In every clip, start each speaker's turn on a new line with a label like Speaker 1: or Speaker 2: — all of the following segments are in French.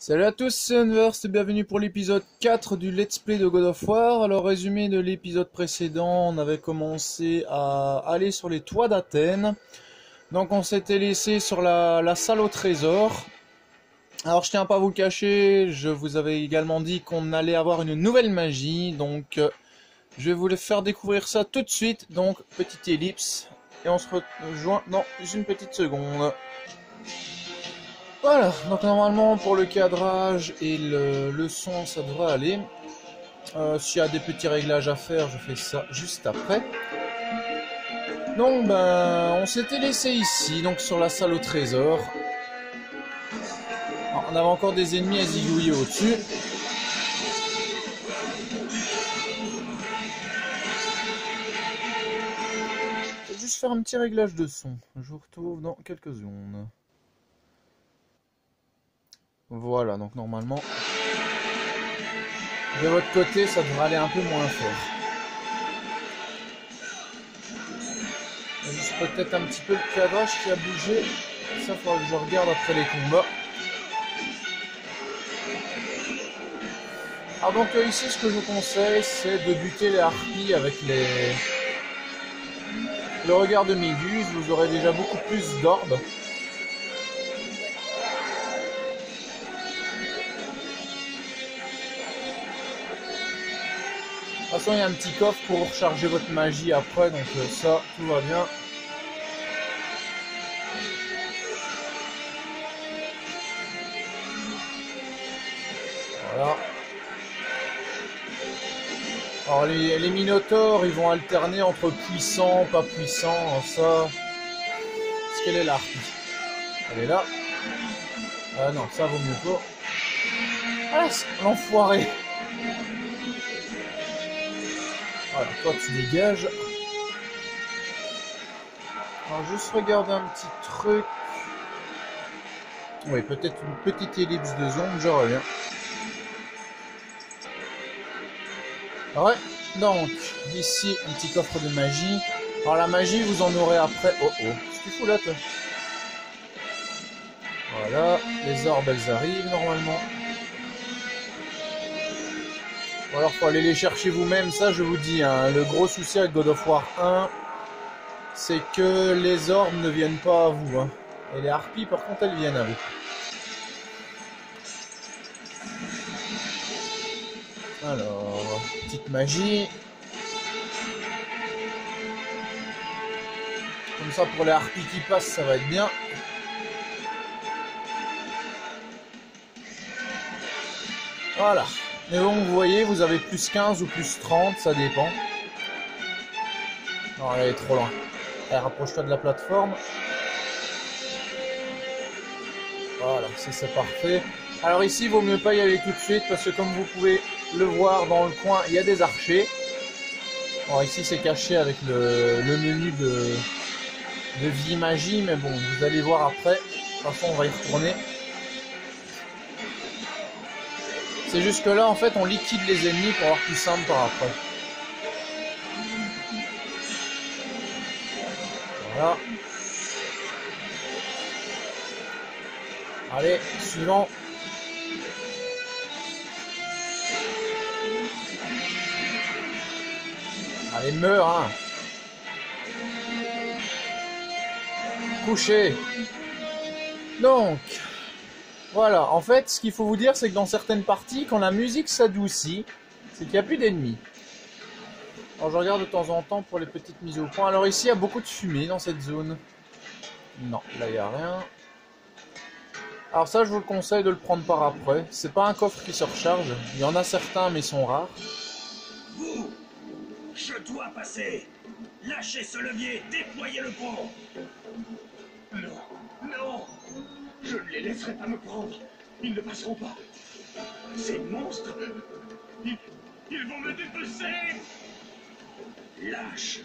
Speaker 1: Salut à tous, c'est Unverse et bienvenue pour l'épisode 4 du Let's Play de God of War. Alors, résumé de l'épisode précédent, on avait commencé à aller sur les toits d'Athènes. Donc on s'était laissé sur la salle au trésor. Alors je tiens pas à vous le cacher, je vous avais également dit qu'on allait avoir une nouvelle magie. Donc je vais vous faire découvrir ça tout de suite. Donc petite ellipse et on se rejoint dans une petite seconde. Voilà, donc normalement pour le cadrage et le son ça devrait aller. S'il y a des petits réglages à faire, je fais ça juste après. Donc ben, on s'était laissé ici, donc sur la salle au trésor. Alors, on avait encore des ennemis à zigouiller au-dessus. Je vais juste faire un petit réglage de son. Je vous retrouve dans quelques secondes. Voilà, donc normalement, de votre côté, ça devrait aller un peu moins fort. Juste peut-être un petit peu le cadrage qui a bougé. Ça, il faudra que je regarde après les combats. Alors donc ici, ce que je vous conseille, c'est de buter les harpies avec le regard de Méduse. Vous aurez déjà beaucoup plus d'orbes. De toute façon, il y a un petit coffre pour recharger votre magie après, donc ça, tout va bien. Voilà. Alors les minotaures, ils vont alterner entre puissant, pas puissant, ça... Est-ce qu'elle est là? Elle est là. Non, ça vaut mieux pas. Ah, l'enfoiré! Voilà, toi tu dégages. Alors juste regarder un petit truc. Oui, peut-être une petite ellipse de zone, je reviens. Ouais, donc ici un petit coffre de magie. Alors la magie vous en aurez après. Oh oh, qu'est-ce que tu fous là toi? Voilà, les orbes elles arrivent normalement. Ou alors faut aller les chercher vous-même, ça je vous dis, hein, le gros souci avec God of War 1, c'est que les orbes ne viennent pas à vous. Hein. Et les harpies par contre elles viennent à vous. Alors, petite magie. Comme ça pour les harpies qui passent ça va être bien. Voilà. Mais bon, vous voyez, vous avez plus 15 ou plus 30, ça dépend. Non, elle est trop loin. Allez, rapproche-toi de la plateforme. Voilà, c'est parfait. Alors ici, il vaut mieux pas y aller tout de suite parce que comme vous pouvez le voir dans le coin, il y a des archers. Alors ici, c'est caché avec le menu de vie magie, mais bon, vous allez voir après. De toute façon, on va y retourner. C'est juste que là, en fait, on liquide les ennemis pour avoir plus simple par après. Voilà. Allez, suivant. Allez, meurs, hein. Couché. Donc... Voilà, en fait, ce qu'il faut vous dire, c'est que dans certaines parties, quand la musique s'adoucit, c'est qu'il n'y a plus d'ennemis. Alors, je regarde de temps en temps pour les petites mises au point. Alors ici, il y a beaucoup de fumée dans cette zone. Non, là, il n'y a rien. Alors ça, je vous le conseille de le prendre par après. C'est pas un coffre qui se recharge. Il y en a certains, mais ils sont rares.
Speaker 2: Vous, je dois passer. Lâchez ce levier, déployez le pont. Non, non. Je ne les laisserai pas me prendre. Ils ne passeront pas. Ces monstres, ils vont me dépecer. Lâche.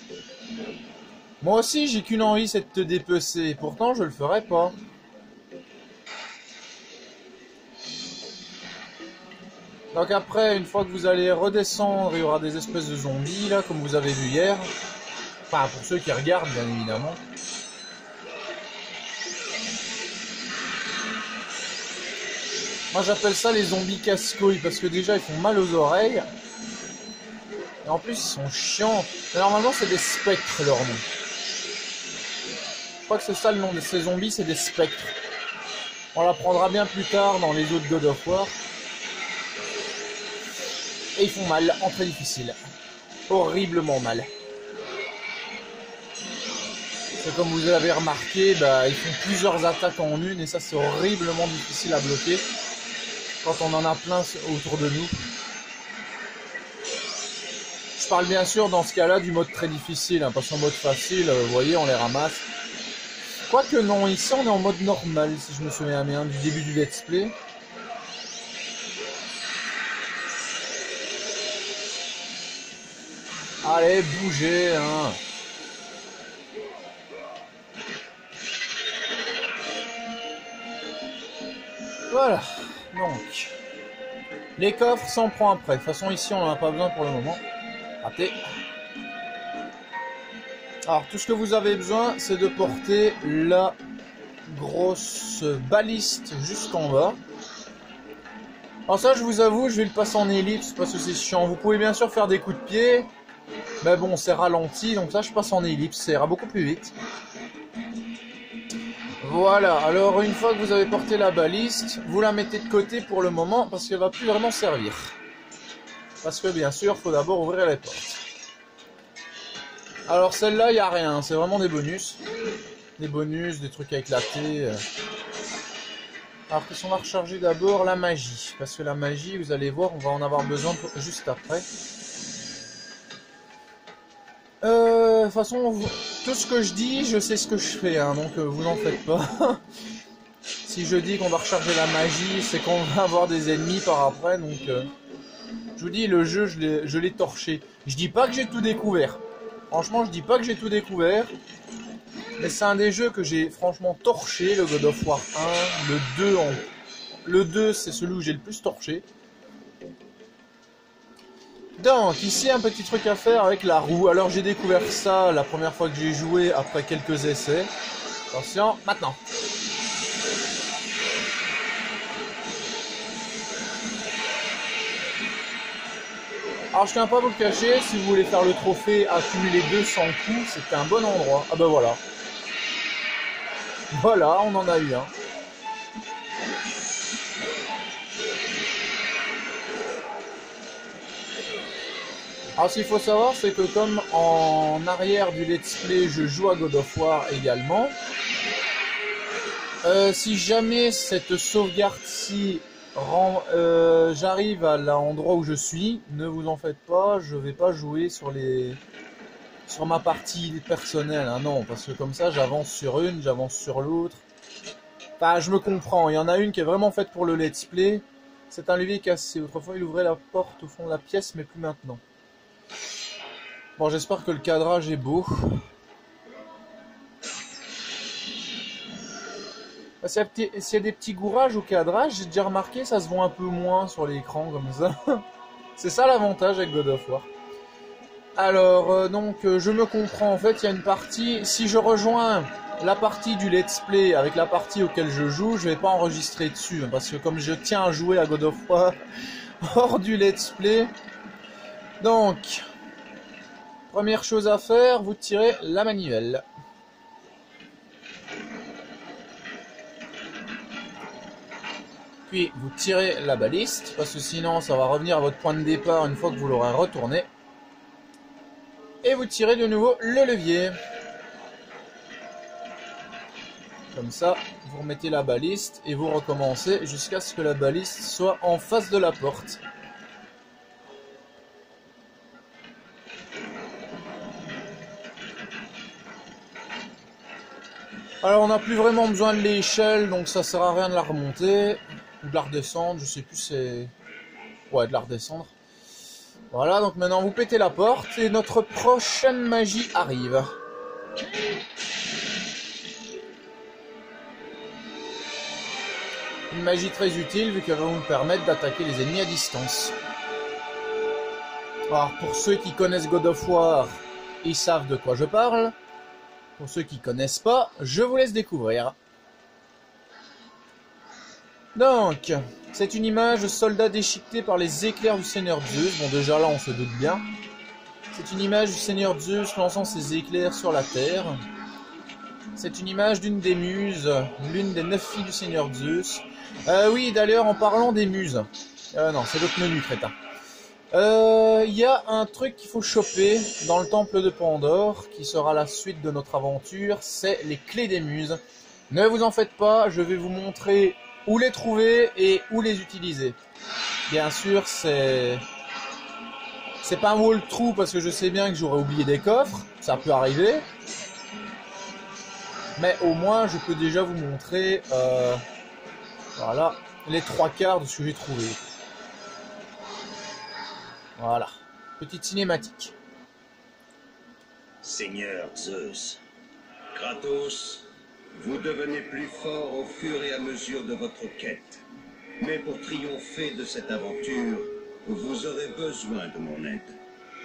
Speaker 1: Moi aussi, j'ai qu'une envie, c'est de te dépecer. Pourtant, je le ferai pas. Donc après, une fois que vous allez redescendre, il y aura des espèces de zombies, là, comme vous avez vu hier. Enfin, pour ceux qui regardent, bien évidemment. Moi j'appelle ça les zombies casse-couilles parce que déjà ils font mal aux oreilles. Et en plus ils sont chiants. Mais normalement c'est des spectres leur nom. Je crois que c'est ça le nom de ces zombies, c'est des spectres. On l'apprendra bien plus tard dans les autres God of War. Et ils font mal, en très difficile. Horriblement mal. C'est comme vous l'avez remarqué, bah, ils font plusieurs attaques en une et ça c'est horriblement difficile à bloquer quand on en a plein autour de nous. Je parle bien sûr dans ce cas-là du mode très difficile, hein, parce qu'en mode facile, vous voyez, on les ramasse. Quoique non, ici on est en mode normal, si je me souviens bien, du début du let's play. Allez, bougez, hein. Voilà, donc. Les coffres s'en prend après. De toute façon, ici, on n'en a pas besoin pour le moment. Raté. Alors, tout ce que vous avez besoin, c'est de porter la grosse baliste jusqu'en bas. Alors ça, je vous avoue, je vais le passer en ellipse parce que c'est chiant. Vous pouvez bien sûr faire des coups de pied. Mais bon, c'est ralenti, donc ça, je passe en ellipse. Ça ira beaucoup plus vite. Voilà, alors une fois que vous avez porté la baliste, vous la mettez de côté pour le moment parce qu'elle va plus vraiment servir. Parce que bien sûr, il faut d'abord ouvrir les portes. Alors celle-là, il n'y a rien, c'est vraiment des bonus. Des bonus, des trucs à éclater. Alors qu'est-ce qu'on va recharger d'abord? La magie. Parce que la magie, vous allez voir, on va en avoir besoin juste après. De toute façon, tout ce que je dis, je sais ce que je fais, hein, donc vous n'en faites pas. Si je dis qu'on va recharger la magie, c'est qu'on va avoir des ennemis par après, donc... je vous dis, le jeu, je l'ai torché. Je dis pas que j'ai tout découvert. Franchement, je dis pas que j'ai tout découvert. Mais c'est un des jeux que j'ai franchement torché, le God of War 1. Le 2, le 2 c'est celui où j'ai le plus torché. Donc, ici, un petit truc à faire avec la roue. Alors, j'ai découvert ça la première fois que j'ai joué après quelques essais. Attention, maintenant. Alors, je tiens pas à vous le cacher, si vous voulez faire le trophée accumuler 200 coups, c'est un bon endroit. Ah bah voilà. Voilà, on en a eu un. Alors ce qu'il faut savoir, c'est que comme en arrière du let's play, je joue à God of War également. Si jamais cette sauvegarde-ci, j'arrive à l'endroit où je suis, ne vous en faites pas, je vais pas jouer sur ma partie personnelle, hein, non, parce que comme ça j'avance sur une, j'avance sur l'autre. Enfin, je me comprends, il y en a une qui est vraiment faite pour le let's play. C'est un levier cassé. Autrefois, il ouvrait la porte au fond de la pièce, mais plus maintenant. Bon, j'espère que le cadrage est beau. S'il y a des petits gourages au cadrage, j'ai déjà remarqué, ça se voit un peu moins sur l'écran comme ça. C'est ça l'avantage avec God of War. Alors, donc, je me comprends. En fait, il y a une partie... Si je rejoins la partie du let's play avec la partie auquel je joue, je vais pas enregistrer dessus. Hein, parce que comme je tiens à jouer à God of War hors du let's play... Donc... Première chose à faire, vous tirez la manivelle. Puis vous tirez la baliste, parce que sinon ça va revenir à votre point de départ une fois que vous l'aurez retourné. Et vous tirez de nouveau le levier. Comme ça, vous remettez la baliste et vous recommencez jusqu'à ce que la baliste soit en face de la porte. Alors on n'a plus vraiment besoin de l'échelle, donc ça sert à rien de la remonter, ou de la redescendre, je sais plus c'est... Ouais, de la redescendre. Voilà, donc maintenant vous pétez la porte et notre prochaine magie arrive. Une magie très utile vu qu'elle va vous permettre d'attaquer les ennemis à distance. Alors pour ceux qui connaissent God of War, ils savent de quoi je parle. Pour ceux qui connaissent pas, je vous laisse découvrir. Donc, c'est une image de soldat déchiqueté par les éclairs du Seigneur Zeus. Bon, déjà là, on se doute bien. C'est une image du Seigneur Zeus lançant ses éclairs sur la terre. C'est une image d'une des muses, l'une des 9 filles du Seigneur Zeus. Oui, d'ailleurs, en parlant des muses... non, c'est l'autre menu, crétin. Il y a un truc qu'il faut choper dans le temple de Pandore, qui sera la suite de notre aventure, c'est les clés des muses. Ne vous en faites pas, je vais vous montrer où les trouver et où les utiliser. Bien sûr, c'est pas un walkthrough parce que je sais bien que j'aurais oublié des coffres, ça peut arriver. Mais au moins, je peux déjà vous montrer voilà, les 3/4 de ce que j'ai trouvé. Voilà, petite cinématique.
Speaker 2: Seigneur Zeus, Kratos, vous devenez plus fort au fur et à mesure de votre quête. Mais pour triompher de cette aventure, vous aurez besoin de mon aide.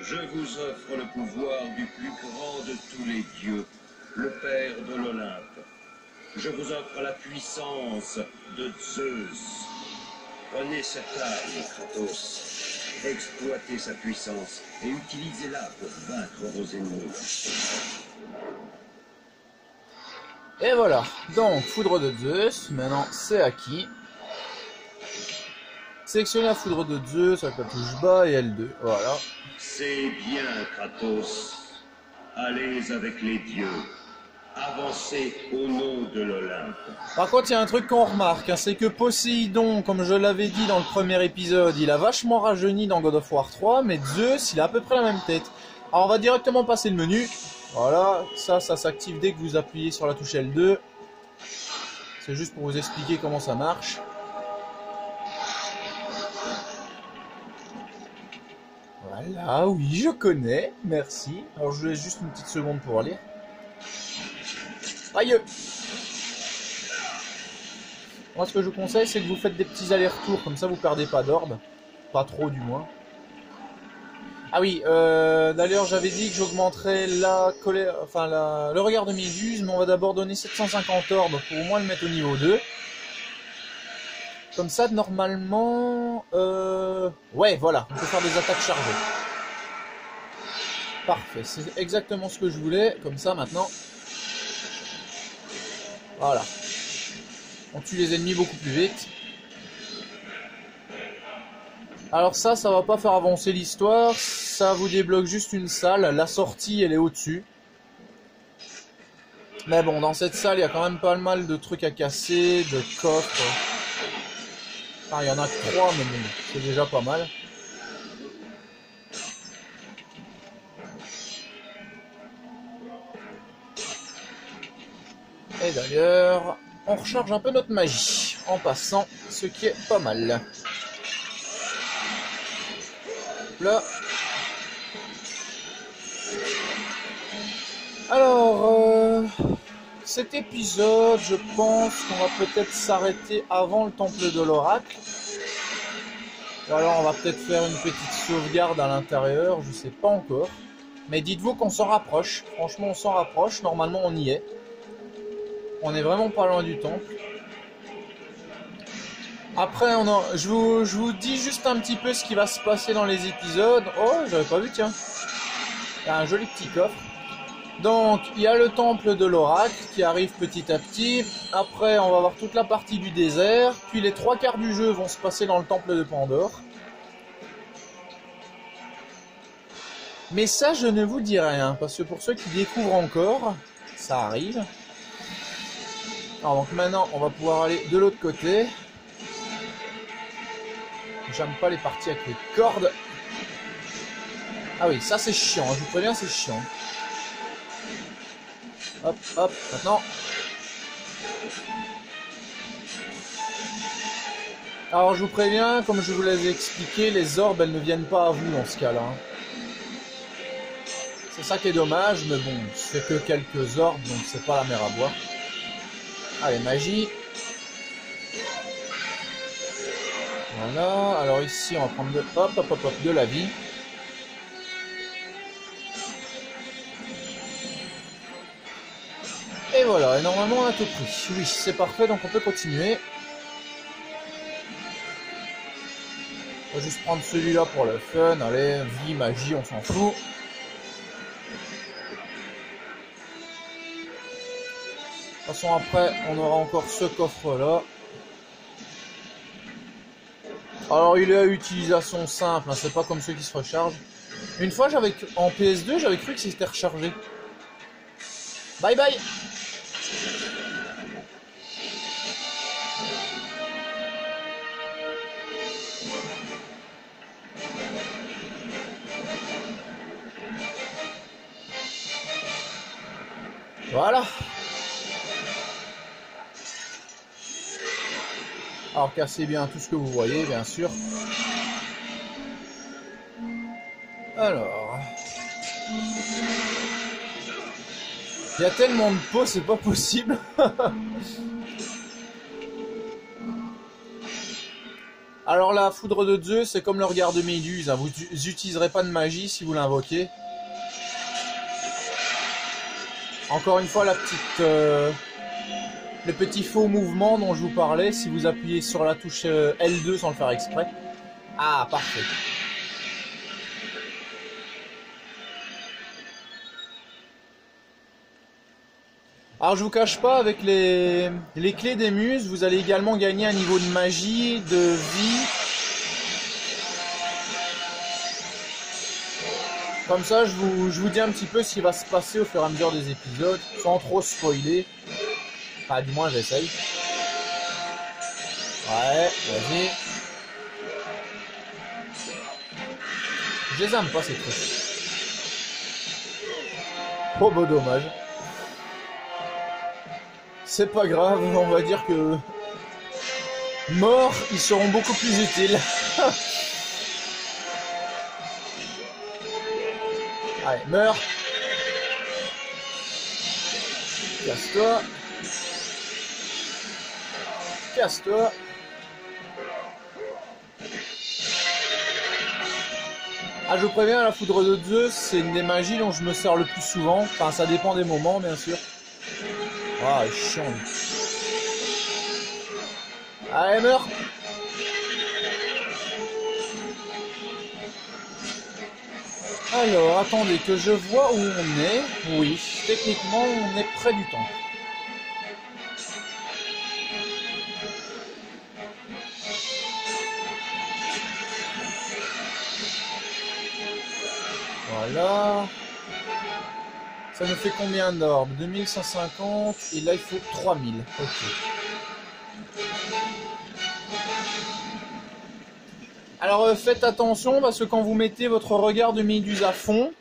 Speaker 2: Je vous offre le pouvoir du plus grand de tous les dieux, le Père de l'Olympe. Je vous offre la puissance de Zeus. Prenez cette arme, Kratos. Exploitez sa puissance et utilisez-la pour vaincre vos ennemis.
Speaker 1: Et voilà, donc foudre de Zeus, maintenant c'est acquis. Sélectionnez la foudre de Zeus avec la touche bas et L2, voilà.
Speaker 2: C'est bien, Kratos. Allez avec les dieux. Avancez au nom de l'Olympe.
Speaker 1: Par contre, il y a un truc qu'on remarque, hein, c'est que Poséidon, comme je l'avais dit dans le premier épisode, il a vachement rajeuni dans God of War 3, mais Zeus, il a à peu près la même tête. Alors on va directement passer le menu. Voilà, ça s'active dès que vous appuyez sur la touche L2. C'est juste pour vous expliquer comment ça marche. Voilà, oui, je connais, merci. Alors je vous laisse juste une petite seconde pour lire. Aïe! Moi, ce que je vous conseille, c'est que vous faites des petits allers-retours, comme ça vous perdez pas d'orbe. Pas trop, du moins. Ah oui, d'ailleurs, j'avais dit que j'augmenterais le regard de Méduse, mais on va d'abord donner 750 orbes pour au moins le mettre au niveau 2. Comme ça, normalement... Ouais, voilà, on peut faire des attaques chargées. Parfait, c'est exactement ce que je voulais. Comme ça, maintenant... Voilà. On tue les ennemis beaucoup plus vite. Alors ça va pas faire avancer l'histoire. Ça vous débloque juste une salle. La sortie, elle est au-dessus. Mais bon, dans cette salle, il y a quand même pas mal de trucs à casser, de coffres. Enfin, il y en a que 3, mais bon, c'est déjà pas mal. Et d'ailleurs, on recharge un peu notre magie en passant, ce qui est pas mal. Là. Alors, cet épisode, je pense qu'on va peut-être s'arrêter avant le temple de l'oracle. Ou alors on va peut-être faire une petite sauvegarde à l'intérieur, je sais pas encore. Mais dites-vous qu'on s'en rapproche. Franchement, on s'en rapproche. Normalement, on y est. On est vraiment pas loin du temple. Après, je vous dis juste un petit peu ce qui va se passer dans les épisodes. Oh, j'avais pas vu, tiens. Il y a un joli petit coffre. Donc, il y a le temple de l'oracle qui arrive petit à petit. Après, on va voir toute la partie du désert. Puis les 3/4 du jeu vont se passer dans le temple de Pandore. Mais ça, je ne vous dis rien. Parce que pour ceux qui découvrent encore, ça arrive. Alors, donc maintenant, on va pouvoir aller de l'autre côté. J'aime pas les parties avec les cordes. Ah oui, ça c'est chiant, je vous préviens, c'est chiant. Hop, hop, maintenant. Alors je vous préviens, comme je vous l'avais expliqué, les orbes, elles ne viennent pas à vous dans ce cas-là. C'est ça qui est dommage, mais bon, c'est que quelques orbes, donc c'est pas la mer à boire. Allez, magie. Voilà, alors ici on va prendre de la vie. Et voilà, et normalement on a tout pris. Oui, c'est parfait, donc on peut continuer. On va juste prendre celui-là pour le fun. Allez, vie, magie, on s'en fout. De toute façon, après, on aura encore ce coffre-là. Alors, il est à utilisation simple, hein, c'est pas comme ceux qui se rechargent. Une fois, en PS2, j'avais cru que c'était rechargé. Bye bye. Voilà. Alors cassez bien tout ce que vous voyez, bien sûr. Alors... Il y a tellement de peau, c'est pas possible. Alors la foudre de Zeus, c'est comme le regard de Méduse. Hein. Vous n'utiliserez pas de magie si vous l'invoquez. Encore une fois, la petite... le petit faux mouvement dont je vous parlais, si vous appuyez sur la touche L2 sans le faire exprès. Ah, parfait. Alors je vous cache pas, avec les clés des muses, vous allez également gagner un niveau de magie, de vie. Comme ça, je vous dis un petit peu ce qui va se passer au fur et à mesure des épisodes, sans trop spoiler. Enfin, du moins, j'essaye. Ouais, vas-y. Je les aime pas, ces trucs. Oh, bah, dommage. C'est pas grave, on va dire que... Morts, ils seront beaucoup plus utiles. Allez, meurs. Casse-toi. Casse-toi. Ah, je vous préviens, la foudre de Zeus, c'est une des magies dont je me sers le plus souvent. Enfin, ça dépend des moments, bien sûr. Ah, chiant. Allez, meurs. Alors, attendez, que je vois où on est. Oui, techniquement, on est près du temple. Voilà. Ça nous fait combien d'orbes? 2150 et là il faut 3000. Ok. Alors faites attention parce que quand vous mettez votre regard de Méduse à fond,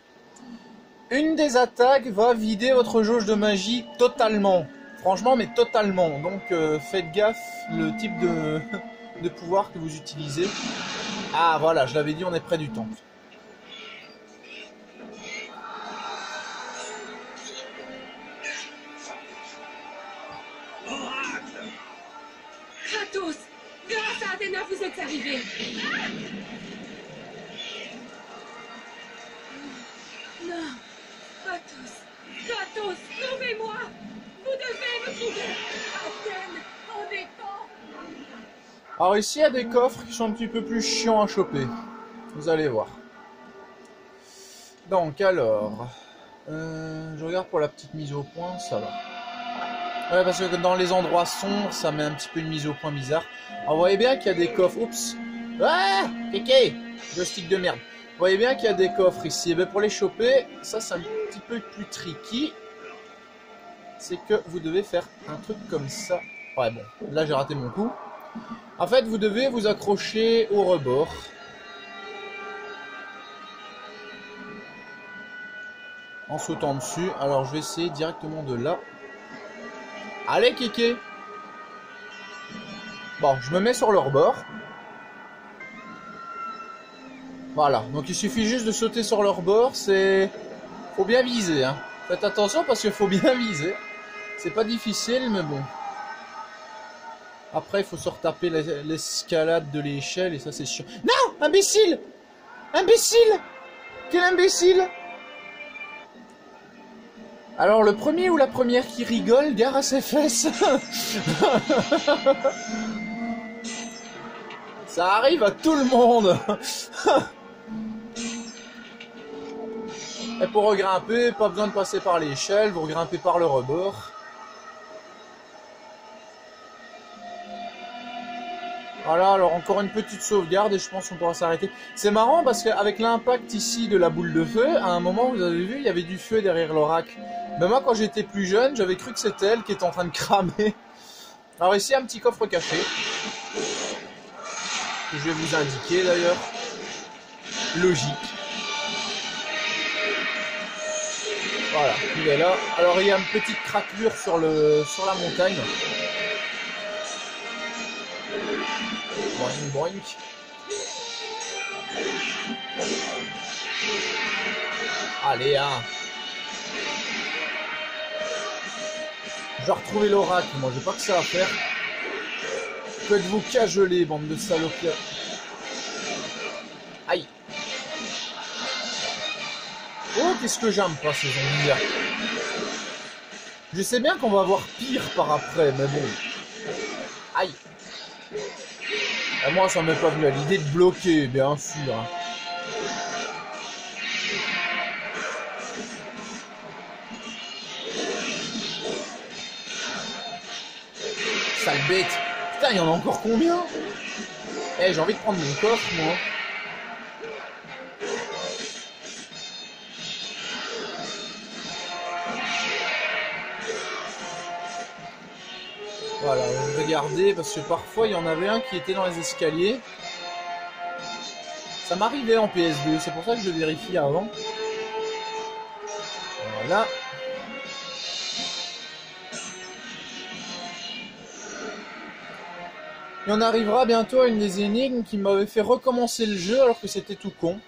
Speaker 1: une des attaques va vider votre jauge de magie totalement. Franchement, mais totalement. Donc faites gaffe le type de pouvoir que vous utilisez. Ah voilà, je l'avais dit, on est près du temple.
Speaker 3: Kratos, grâce à Athéna, vous êtes arrivés. Non, Kratos, sauvez-moi. Vous devez me trouver. Athènes, en dépend.
Speaker 1: Alors ici, il y a des coffres qui sont un petit peu plus chiants à choper. Vous allez voir. Donc alors, je regarde pour la petite mise au point, ça va. Ouais, parce que dans les endroits sombres, ça met un petit peu une mise au point bizarre. Alors, vous voyez bien qu'il y a des coffres. Oups. Ah, kéké, joystick de merde. Vous voyez bien qu'il y a des coffres ici. Et bien pour les choper, ça c'est un petit peu plus tricky. C'est que vous devez faire un truc comme ça. Ouais, bon, là j'ai raté mon coup. En fait, vous devez vous accrocher au rebord. En sautant dessus. Alors je vais essayer directement de là. Allez, kéké. Bon, je me mets sur le rebord. Voilà, donc il suffit juste de sauter sur le rebord. C'est... Faut bien viser, hein. Faites attention parce qu'il faut bien viser. C'est pas difficile, mais bon. Après, il faut se retaper l'escalade de l'échelle et ça, c'est chiant. Non! Imbécile! Imbécile! Quel imbécile! Alors, le premier ou la première qui rigole, gare à ses fesses. Ça arrive à tout le monde. Et pour regrimper, pas besoin de passer par l'échelle, vous regrimpez par le rebord. Voilà, alors encore une petite sauvegarde et je pense qu'on pourra s'arrêter. C'est marrant parce qu'avec l'impact ici de la boule de feu, à un moment, vous avez vu, il y avait du feu derrière l'oracle. Mais moi, quand j'étais plus jeune, j'avais cru que c'était elle qui était en train de cramer. Alors ici, un petit coffre caché. Que je vais vous indiquer d'ailleurs. Logique. Voilà, il est là. Alors il y a une petite craquelure sur la montagne. Boing, boing. Allez, hein. Je vais retrouver l'oracle, moi j'ai pas que ça à faire. Faites-vous cajoler, bande de salopiens. Aïe. Oh, qu'est-ce que j'aime pas ces zombies là. Je sais bien qu'on va avoir pire par après, mais bon. Aïe. Et moi, ça m'est pas venu à l'idée de bloquer, bien sûr. Sale bête. Putain, il y en a encore combien? Eh, j'ai envie de prendre mon coffre, moi. Voilà, je vais garder parce que parfois il y en avait un qui était dans les escaliers. Ça m'arrivait en PS2, c'est pour ça que je vérifie avant. Voilà. Et on arrivera bientôt à une des énigmes qui m'avait fait recommencer le jeu alors que c'était tout con.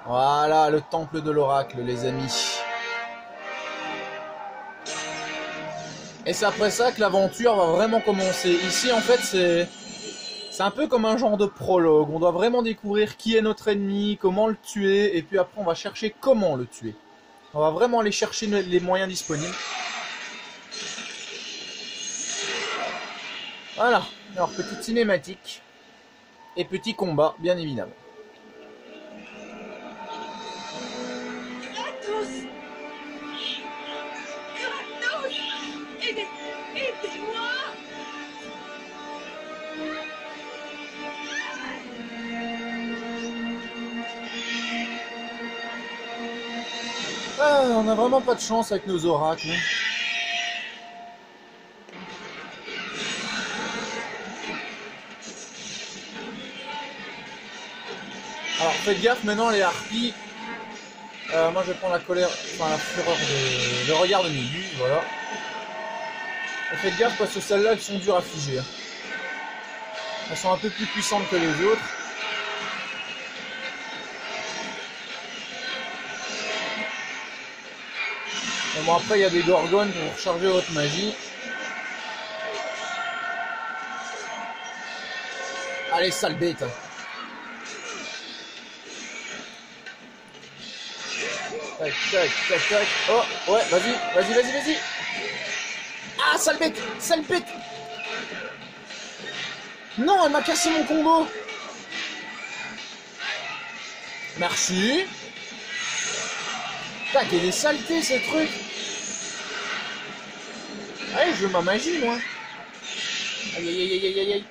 Speaker 1: Voilà, le temple de l'oracle, les amis. Et c'est après ça que l'aventure va vraiment commencer. Ici, en fait, c'est un peu comme un genre de prologue. On doit vraiment découvrir qui est notre ennemi, comment le tuer, et puis après, on va chercher comment le tuer. On va vraiment aller chercher les moyens disponibles. Voilà. Alors, petite cinématique. Et petit combat, bien évidemment.
Speaker 3: Aidez-moi!
Speaker 1: Ah, on a vraiment pas de chance avec nos oracles. Alors faites gaffe maintenant les harpies. Moi je vais prendre la colère, enfin la fureur le regard de Méduse, voilà. Et faites gaffe parce que celles-là elles sont dures à figer. Elles sont un peu plus puissantes que les autres. Et bon après il y a des gorgones pour recharger votre magie. Allez sale bête. Tac, tac, tac, tac. Oh, ouais, vas-y. Ah, sale bête. Non, elle m'a cassé mon combo. Merci. Tac, il y a des saletés, ces trucs. Allez, je veux ma magie, moi. Aïe.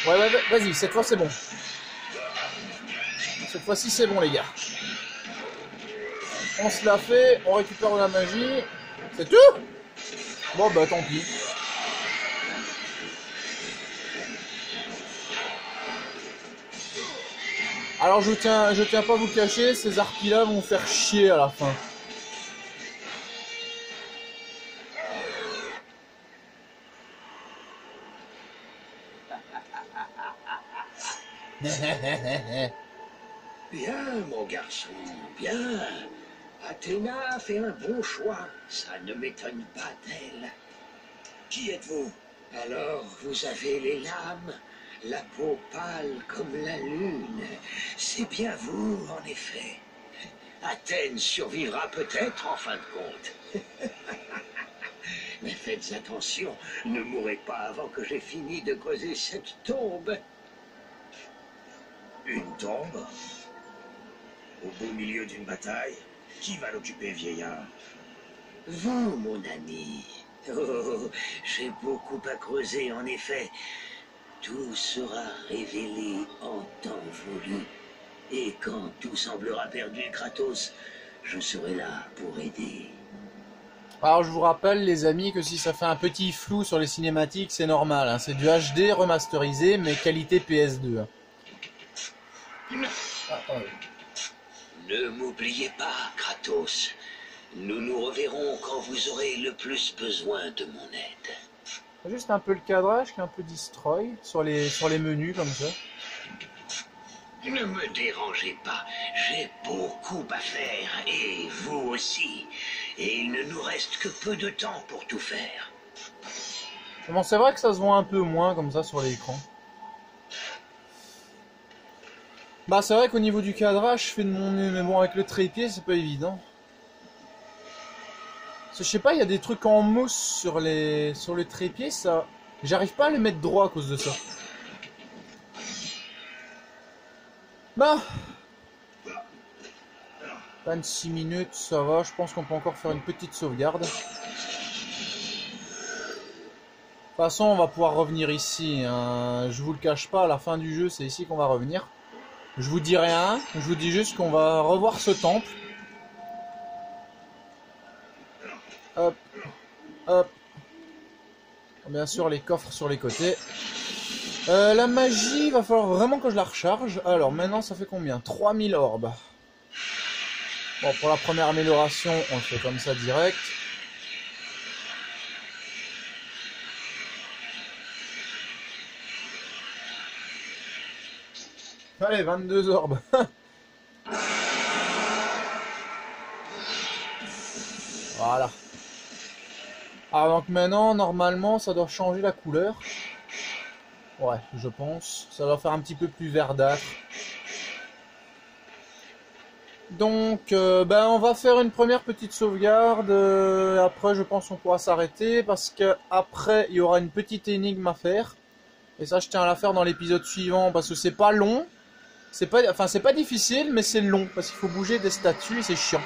Speaker 1: Ouais, vas-y, cette fois, c'est bon. Cette fois-ci, c'est bon, les gars. On se la fait, on récupère la magie. C'est tout? Bon, bah, tant pis. Alors, je tiens pas à vous cacher, ces harpies-là vont faire chier à la fin.
Speaker 2: Bien, mon garçon, bien. Athéna a fait un bon choix. Ça ne m'étonne pas d'elle. Qui êtes-vous? Alors, vous avez les lames, la peau pâle comme la lune. C'est bien vous, en effet. Athènes survivra peut-être, en fin de compte. Mais faites attention, ne mourrez pas avant que j'ai fini de creuser cette tombe. Une tombe? Au beau milieu d'une bataille? Qui va l'occuper, vieillard? Vous, mon ami. Oh, j'ai beaucoup à creuser, en effet. Tout sera révélé en temps voulu. Et quand tout semblera perdu, Kratos, je serai là pour aider.
Speaker 1: Alors je vous rappelle les amis que si ça fait un petit flou sur les cinématiques, c'est normal, hein. C'est du HD remasterisé mais qualité PS2.
Speaker 2: Ne m'oubliez pas, Kratos. Nous nous reverrons quand vous aurez le plus besoin de mon aide.
Speaker 1: Juste un peu le cadrage qui est un peu destroy sur les menus comme ça.
Speaker 2: Ne me dérangez pas, j'ai beaucoup à faire, et vous aussi. Et il ne nous reste que peu de temps pour tout faire.
Speaker 1: Bon, c'est vrai que ça se voit un peu moins comme ça sur l'écran. Bah c'est vrai qu'au niveau du cadrage, je fais de mon mieux, mais bon avec le trépied c'est pas évident. Parce que, je sais pas, il y a des trucs en mousse sur le trépied, ça... J'arrive pas à les mettre droit à cause de ça. Bah 26 minutes, ça va, je pense qu'on peut encore faire une petite sauvegarde. De toute façon, on va pouvoir revenir ici, hein. Je vous le cache pas, à la fin du jeu, c'est ici qu'on va revenir. Je vous dis rien, je vous dis juste qu'on va revoir ce temple. Hop, hop. Bien sûr, les coffres sur les côtés. La magie, va falloir vraiment que je la recharge. Alors, maintenant, ça fait combien? 3000 orbes. Bon, pour la première amélioration, on le fait comme ça direct. Allez, 22 orbes. Voilà. Alors donc maintenant, normalement, ça doit changer la couleur. Ouais, je pense. Ça doit faire un petit peu plus verdâtre. Donc, ben, on va faire une première petite sauvegarde. Après, je pense qu'on pourra s'arrêter parce que après, il y aura une petite énigme à faire. Et ça, je tiens à la faire dans l'épisode suivant parce que c'est pas long. C'est pas, enfin, c'est pas difficile, mais c'est long parce qu'il faut bouger des statues et c'est chiant.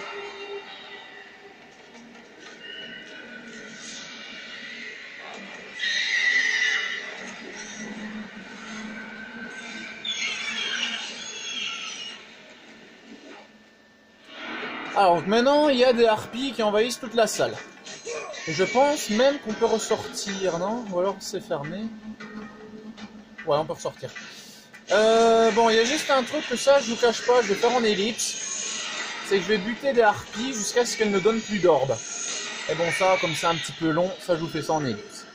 Speaker 1: Alors maintenant, il y a des harpies qui envahissent toute la salle. Et je pense même qu'on peut ressortir, non? Ou alors c'est fermé. Ouais, on peut ressortir. Bon, il y a juste un truc que ça, je vous cache pas, je vais faire en ellipse. C'est que je vais buter des harpies jusqu'à ce qu'elles ne donnent plus d'orbes. Et bon, ça, comme c'est un petit peu long, ça, je vous fais ça en ellipse.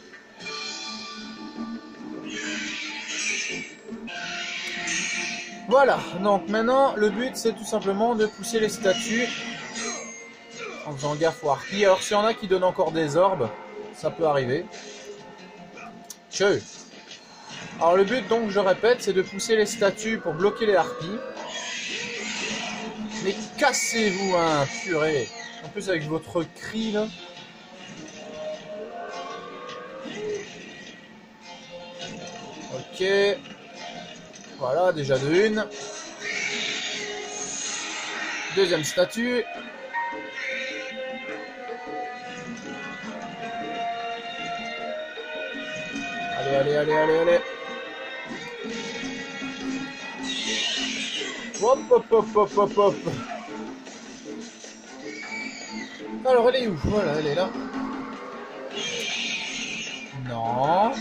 Speaker 1: Voilà, donc maintenant, le but, c'est tout simplement de pousser les statues en faisant gaffe aux harpies. Alors, s'il y en a qui donnent encore des orbes, ça peut arriver. Tchou. Alors, le but, donc, je répète, c'est de pousser les statues pour bloquer les harpies. Mais cassez-vous, hein, purée. En plus, avec votre cri, là. Ok. Voilà, déjà de une. Deuxième statue. Allez, allez, allez, allez, allez. Hop, hop, hop, hop, hop, hop. Alors, elle est où? Voilà, elle est là. Non.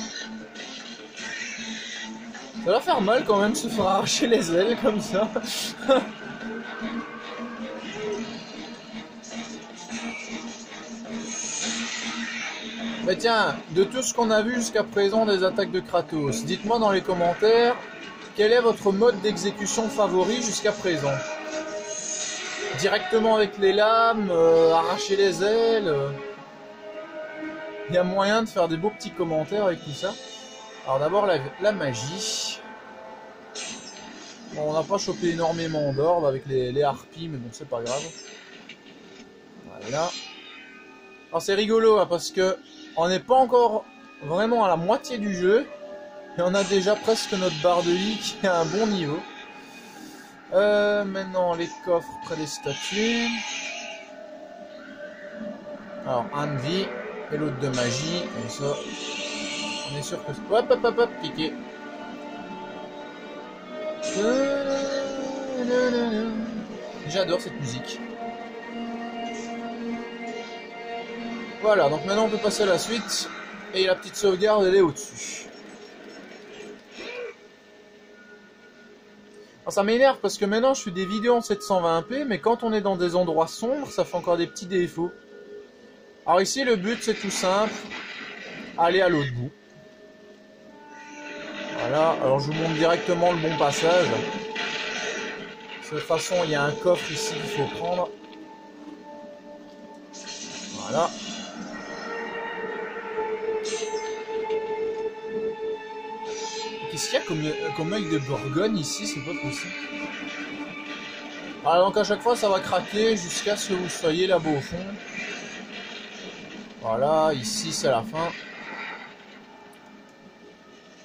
Speaker 1: Ça va faire mal quand même se faire arracher les ailes comme ça. Mais tiens, de tout ce qu'on a vu jusqu'à présent des attaques de Kratos, dites-moi dans les commentaires quel est votre mode d'exécution favori jusqu'à présent. Directement avec les lames, arracher les ailes. Il y a moyen de faire des beaux petits commentaires avec tout ça. Alors d'abord la magie. Bon, on n'a pas chopé énormément d'orbes avec les harpies, mais bon, c'est pas grave. Voilà. Alors c'est rigolo hein, parce que On n'est pas encore vraiment à la moitié du jeu. Et on a déjà presque notre barre de vie qui est à un bon niveau. Maintenant, les coffres près des statues. Alors, un de vie et l'autre de magie. Comme ça, on est sûr que... Hop, hop, hop, hop, cliquez. J'adore cette musique. Voilà, donc maintenant on peut passer à la suite. Et la petite sauvegarde, elle est au-dessus. Alors ça m'énerve parce que maintenant je fais des vidéos en 720p, mais quand on est dans des endroits sombres, ça fait encore des petits défauts. Alors ici, le but c'est tout simple. Aller à l'autre bout. Voilà, alors je vous montre directement le bon passage. De toute façon, il y a un coffre ici qu'il faut prendre. Voilà. Qu'est-ce qu'il y a comme œil de Bourgogne ici? C'est pas possible. Alors donc à chaque fois ça va craquer jusqu'à ce que vous soyez là-bas au fond. Voilà, ici c'est la fin.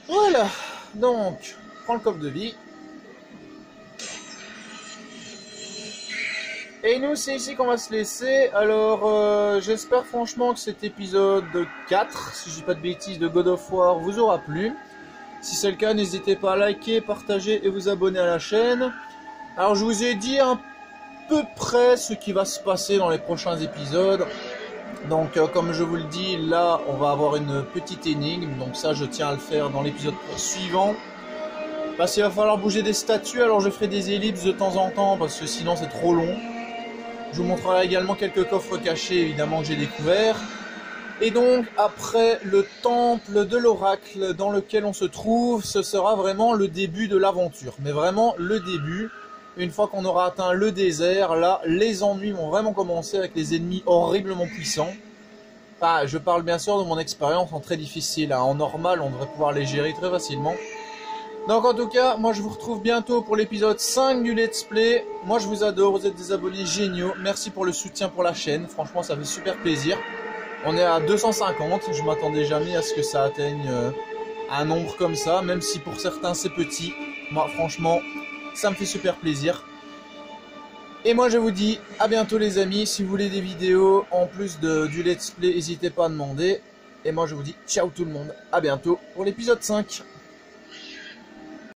Speaker 1: Voilà, donc, prends le coffre de vie. Et nous, c'est ici qu'on va se laisser. Alors, j'espère franchement que cet épisode 4, si je dis pas de bêtises, de God of War vous aura plu. Si c'est le cas, n'hésitez pas à liker, partager et vous abonner à la chaîne. Alors, je vous ai dit à peu près ce qui va se passer dans les prochains épisodes. Donc comme je vous le dis, là on va avoir une petite énigme, donc ça je tiens à le faire dans l'épisode suivant. Parce qu'il va falloir bouger des statues, alors je ferai des ellipses de temps en temps parce que sinon c'est trop long. Je vous montrerai également quelques coffres cachés évidemment que j'ai découverts. Et donc après le temple de l'oracle dans lequel on se trouve, ce sera vraiment le début de l'aventure. Mais vraiment le début. Une fois qu'on aura atteint le désert, là, les ennuis vont vraiment commencer avec les ennemis horriblement puissants. Ah, je parle bien sûr de mon expérience en très difficile. Hein. En normal, on devrait pouvoir les gérer très facilement. Donc en tout cas, moi je vous retrouve bientôt pour l'épisode 5 du Let's Play. Moi je vous adore, vous êtes des abonnés géniaux. Merci pour le soutien pour la chaîne, franchement ça fait super plaisir. On est à 250, je m'attendais jamais à ce que ça atteigne un nombre comme ça. Même si pour certains c'est petit, moi franchement... ça me fait super plaisir. Et moi je vous dis à bientôt les amis. Si vous voulez des vidéos en plus du let's play, n'hésitez pas à demander. Et moi je vous dis ciao tout le monde. À bientôt pour l'épisode 5.